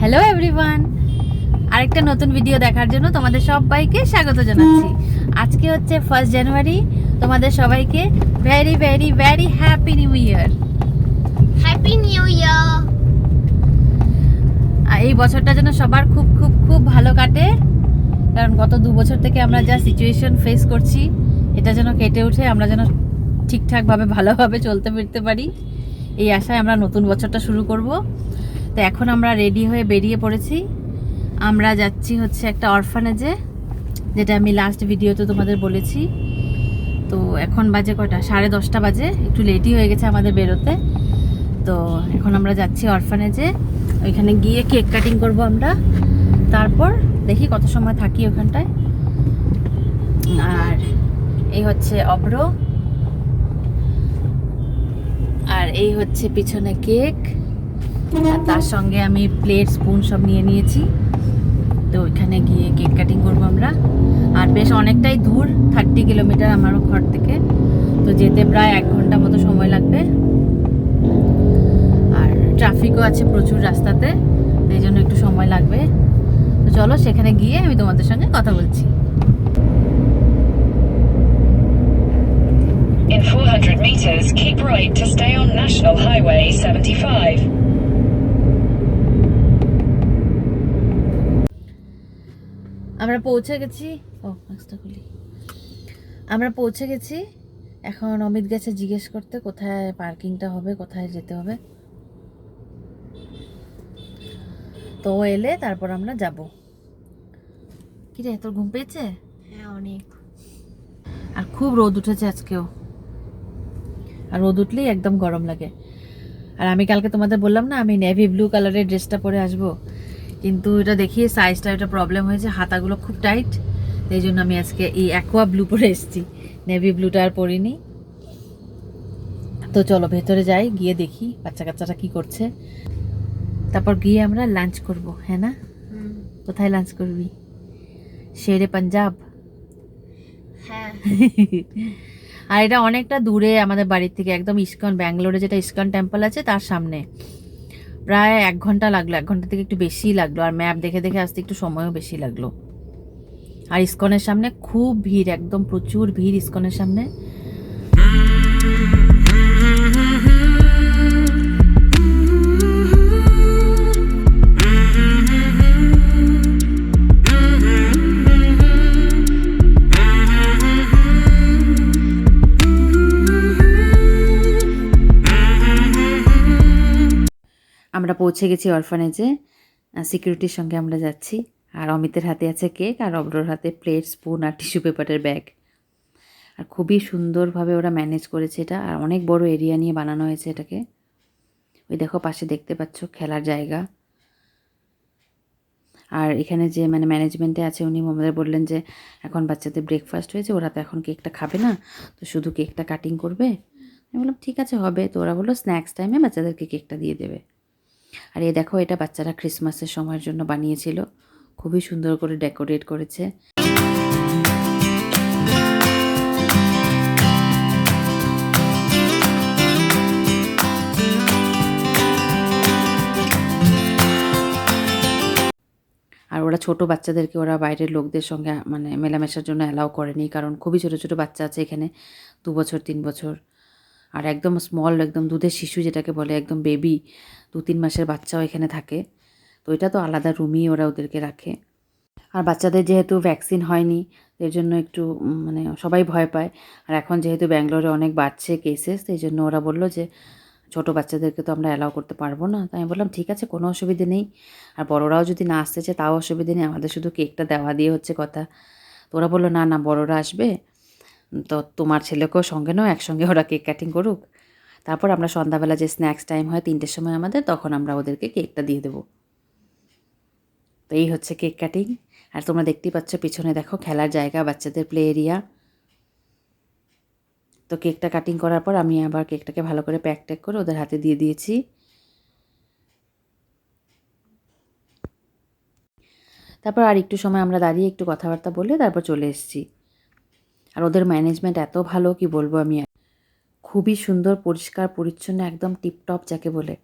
Hello everyone, আরেকটা নতুন video দেখার জন্য তোমাদের সবাইকে স্বাগত জানাচ্ছি। আজকে হচ্ছে 1 জানুয়ারি। তোমাদের সবাইকে very very very happy new year. Happy new year. এই বছরটা যেন সবার খুব খুব খুব ভালো কাটে, কারণ গত 2 বছর থেকে আমরা যা সিচুয়েশন ফেস করছি, এটা যেন কেটে উঠে আমরা যেন ঠিকঠাকভাবে ভালোভাবে চলতে ফিরতে পারি, এই আশায় আমরা নতুন বছরটা শুরু করব। তো এখন আমরা রেডি হয়ে বেরিয়ে পড়েছি। আমরা যাচ্ছি হচ্ছে একটা অরফানেজে, যেটা আমি লাস্ট ভিডিওতে তোমাদের বলেছি। তো এখন বাজে কটা, 10:30 বাজে, একটু লেটই হয়ে গেছে আমাদের বেরোতে। তো এখন আমরা যাচ্ছি অরফানেজে, ওইখানে গিয়ে কেক কাটিং করব আমরা। তারপর দেখি কত সময় থাকি ওখানটায়। আর এই হচ্ছে অব্র, আর এই হচ্ছে পিছনে কেক, আর তার সঙ্গে আমি প্লেট স্পুন সব নিয়ে নিয়েছি। তো ওইখানে গিয়ে কেক কাটিং করবো আমরা। আর বেশ অনেকটাই দূর, 30 কিলোমিটার আমার ঘর থেকে। তো যেতে প্রায় 1 ঘন্টা মতো সময় লাগবে, আর ট্রাফিকও আছে প্রচুর রাস্তাতে, এই জন্য একটু সময় লাগবে। তো চলো সেখানে গিয়ে আমি তোমাদের সঙ্গে কথা বলছি। In 400 meters, keep right to stay on National Highway 75. আমরা পৌঁছে গেছি। আমরা পৌঁছে গেছি। এখন অমিত গেছে জিজ্ঞেস করতে কোথায় পার্কিংটা হবে, কোথায় যেতে হবে। তো এলে তারপর আমরা যাব। কি রে, তোর ঘুম পেয়েছে? হ্যাঁ, অনেক। আর খুব রোদ উঠেছে আজকেও, আর রোদ উঠলেই একদম গরম লাগে। আর আমি কালকে তোমাদের বললাম না আমি নেভি ব্লু কালারের ড্রেসটা পরে আসবো, কিন্তু এটা দেখি সাইজটা একটা প্রবলেম হয়েছে, হাতাগুলো খুব টাইট। এই জন্য আমি আজকে এই অ্যাকোয়া ব্লু পরে এসেছি, নেভি ব্লুটা আর পরিনি। তো চলো ভেতরে যাই, গিয়ে দেখি বাচ্চা কাচ্চাটা কি করছে। তারপর গিয়ে আমরা লাঞ্চ করব। হ্যাঁ না? কোথায় লাঞ্চ করবি? শেরে পাঞ্জাব? হ্যাঁ। আর এটা অনেকটা দূরে আমাদের বাড়ির থেকে, একদম ইস্কন, ব্যাঙ্গালোরে যেটা ইস্কন টেম্পল আছে তার সামনে। প্রায় 1 ঘন্টা লাগলো, 1 ঘন্টা থেকে একটু বেশিই লাগলো। আর ম্যাপ দেখে দেখে আসতে একটু সময়ও বেশি লাগলো। আর ইস্কনের সামনে খুব ভিড়, একদম প্রচুর ভিড় ইস্কনের সামনে। আমরা পৌঁছে গেছি অরফানেজে। সিকিউরিটির সঙ্গে আমরা যাচ্ছি। আর অমিতের হাতে আছে কেক, আর অব্রর হাতে প্লেট, স্পুন আর টিস্যু পেপারের ব্যাগ। আর খুবই সুন্দরভাবে ওরা ম্যানেজ করেছে এটা, আর অনেক বড় এরিয়া নিয়ে বানানো হয়েছে এটাকে। ওই দেখো পাশে দেখতে পাচ্ছ খেলার জায়গা। আর এখানে যে ম্যানেজমেন্টে আছে উনি আমাদের বললেন যে এখন বাচ্চাদের ব্রেকফাস্ট হয়েছে, ওরা তো এখন কেকটা খাবে না, তো শুধু কেকটা কাটিং করবে। আমি বললাম ঠিক আছে হবে। তো ওরা বললো স্ন্যাক্স টাইমে বাচ্চাদেরকে কেকটা দিয়ে দেবে। আর এই দেখো এটা বাচ্চারা ক্রিসমাসের সময়ের জন্য বানিয়েছিল, খুবই সুন্দর করে ডেকোরেট করেছে। আর ওরা ছোট বাচ্চাদেরকে ওরা বাইরের লোকদের সঙ্গে মেলামেশার জন্য অ্যালাউ করেনি, কারণ খুবই ছোট ছোট বাচ্চা আছে এখানে, 2 বছর 3 বছর। আর একদম স্মল, একদম দুধের শিশু যেটাকে বলে, একদম বেবি, 2-3 মাসের বাচ্চাও এখানে থাকে। তো এটা তো আলাদা রুমই ওরা ওদেরকে রাখে। আর বাচ্চাদের যেহেতু ভ্যাকসিন হয়নি, এর জন্য একটু সবাই ভয় পায়। আর এখন যেহেতু ব্যাঙ্গালোরে অনেক বাড়ছে কেসেস, এই জন্য ওরা বললো যে ছোটো বাচ্চাদেরকে তো আমরা অ্যালাউ করতে পারবো না। তাই আমি বললাম ঠিক আছে, কোনো অসুবিধে নেই। আর বড়োরাও যদি না আসতে চায় তাও অসুবিধে নেই, আমাদের শুধু কেকটা দেওয়া দিয়ে হচ্ছে কথা। তো ওরা বললো না না, বড়োরা আসবে, তো তোমার ছেলেকেও সঙ্গে নাও, একসঙ্গে ওরা কেক কাটিং করুক। তারপর আমরা সন্ধ্যাবেলা যে স্ন্যাক্স টাইম হয় 3টের সময় আমাদের, তখন আমরা ওদেরকে কেকটা দিয়ে দেবো। তো এই হচ্ছে কেক কাটিং। আর তোমরা দেখতেই পাচ্ছ পিছনে দেখো খেলার জায়গা, বাচ্চাদের প্লে এরিয়া। তো কেকটা কাটিং করার পর আমি আবার কেকটাকে ভালো করে প্যাক ট্যাক করে ওদের হাতে দিয়ে দিয়েছি। তারপর আর একটু সময় আমরা দাঁড়িয়ে একটু কথাবার্তা বলে তারপর চলে এসেছি। আর ওদের ম্যানেজমেন্ট এত ভালো, কি বলবো আমি, খুবই সুন্দর, পরিষ্কার পরিচ্ছন্ন, একদম টিপটপ যাকে বলে।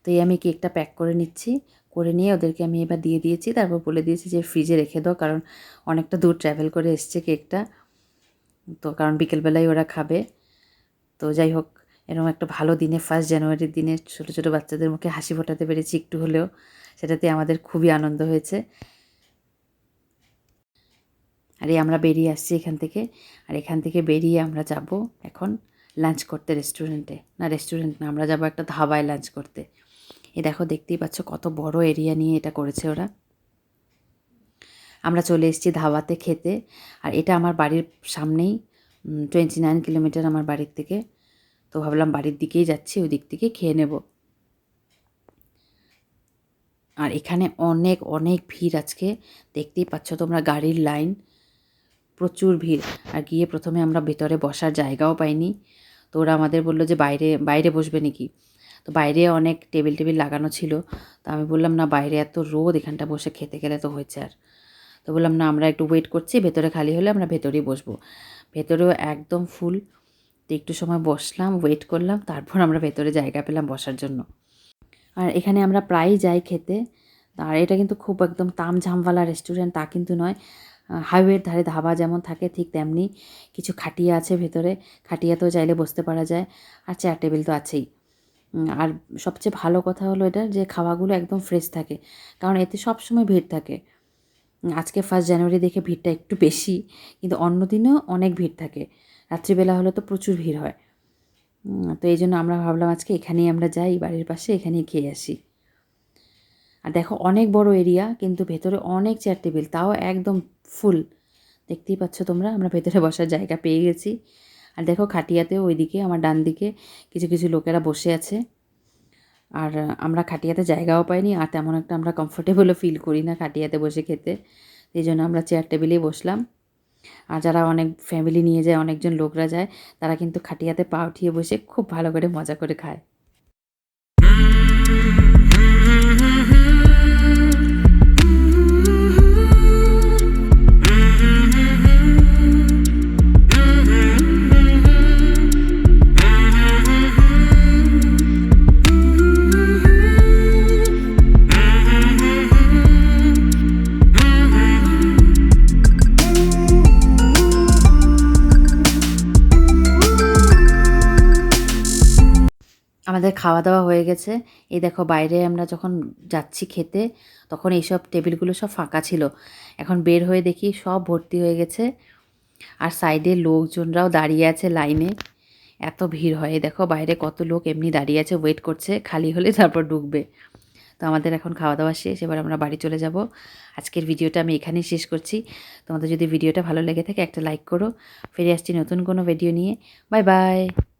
তো এই আমি কেকটা প্যাক করে নিচ্ছি, করে নিয়ে ওদেরকে আমি এবার দিয়ে দিয়েছি। তারপর বলে দিয়েছি যে ফ্রিজে রেখে দাও, কারণ অনেকটা দূর ট্রাভেল করে এসছে কেকটা, তো কারণ বিকেলবেলায় ওরা খাবে। তো যাই হোক, এরকম একটা ভালো দিনে 1 জানুয়ারির দিনে ছোটো ছোটো বাচ্চাদের মুখে হাসি ফোটাতে পেরেছি একটু হলেও, সেটাতে আমাদের খুবই আনন্দ হয়েছে। আর এই আমরা বেরিয়ে আসছি এখান থেকে, আর এখান থেকে বেরিয়ে আমরা যাব এখন লাঞ্চ করতে রেস্টুরেন্টে, না রেস্টুরেন্ট না, আমরা যাব একটা ধাবায় লাঞ্চ করতে। এই দেখো, দেখতেই পাচ্ছ কত বড় এরিয়া নিয়ে এটা করেছে ওরা। আমরা চলে এসেছি ধাবাতে খেতে, আর এটা আমার বাড়ির সামনেই, 29 কিলোমিটার আমার বাড়ির থেকে। তো ভাবলাম বাড়ির দিকেই যাচ্ছি, ওই দিক থেকে খেয়ে নেব। আর এখানে অনেক অনেক ভিড় আজকে, দেখতেই পাচ্ছ তোমরা, গাড়ির লাইন, প্রচুর ভিড়। আর গিয়ে প্রথমে আমরা ভেতরে বসার জায়গাও পাইনি, তো ওরা আমাদের বললো যে বাইরে বাইরে বসবে নাকি। তো বাইরে অনেক টেবিল লাগানো ছিল, তো আমি বললাম না, বাইরে এত রোদ, এখানটা বসে খেতে গেলে তো হয়েছে। আর তো বললাম না, আমরা একটু ওয়েট করছি, ভেতরে খালি হলে আমরা ভেতরেই বসবো। ভেতরেও একদম ফুল। তো একটু সময় বসলাম, ওয়েট করলাম, তারপর আমরা ভেতরে জায়গা পেলাম বসার জন্য। আর এখানে আমরা প্রায়ই যাই খেতে। আর এটা কিন্তু খুব একদম তামঝামওয়ালা রেস্টুরেন্ট তা কিন্তু নয়। হাইওয়ের ধারে ধাবা যেমন থাকে ঠিক তেমনি কিছু খাটিয়া আছে ভেতরে, খাটিয়াতেও চাইলে বসতে পারা যায়, আর চেয়ার টেবিল তো আছেই। আর সবচেয়ে ভালো কথা হলো এটা যে খাওয়াগুলো একদম ফ্রেশ থাকে, কারণ এতে সবসময় ভিড় থাকে। আজকে 1 জানুয়ারি দেখে ভিড়টা একটু বেশি, কিন্তু অন্য দিনেও অনেক ভিড় থাকে। রাত্রিবেলা হলে তো প্রচুর ভিড় হয়। তো এই জন্য আমরা ভাবলাম আজকে এখানেই আমরা যাই, বাড়ির পাশে, এখানেই খেয়ে আসি। আর দেখো অনেক বড় এরিয়া, কিন্তু ভেতরে অনেক চেয়ার টেবিল, তাও একদম ফুল। দেখতেই পাচ্ছ তোমরা, আমরা ভেতরে বসার জায়গা পেয়ে গেছি। আর দেখো খাটিয়াতেও ওইদিকে আমার ডান দিকে কিছু কিছু লোকেরা বসে আছে। আর আমরা খাটিয়াতে জায়গাও পাইনি, আর তেমন একটা আমরা কমফোর্টেবলও ফিল করি না খাটিয়াতে বসে খেতে, এই জন্য আমরা চেয়ার টেবিলেই বসলাম। আর যারা অনেক ফ্যামিলি নিয়ে যায়, অনেকজন লোকরা যায়, তারা কিন্তু খাটিয়াতে পা উঠিয়ে বসে খুব ভালো করে মজা করে খায়। আমাদের খাওয়া দাওয়া হয়ে গেছে। এই দেখো বাইরে আমরা যখন যাচ্ছি খেতে, তখন এইসব টেবিলগুলো সব ফাঁকা ছিল, এখন বের হয়ে দেখি সব ভর্তি হয়ে গেছে। আর সাইডে লোকজনরাও দাঁড়িয়ে আছে লাইনে, এত ভিড় হয়। দেখো বাইরে কত লোক এমনি দাঁড়িয়ে আছে, ওয়েট করছে, খালি হলে তারপর ঢুকবে। তো আমাদের এখন খাওয়া দাওয়া শেষ, এবার আমরা বাড়ি চলে যাব। আজকের ভিডিওটা আমি এখানেই শেষ করছি। তোমাদের যদি ভিডিওটা ভালো লেগে থাকে একটা লাইক করো। ফিরে আসছি নতুন কোনো ভিডিও নিয়ে। Bye bye.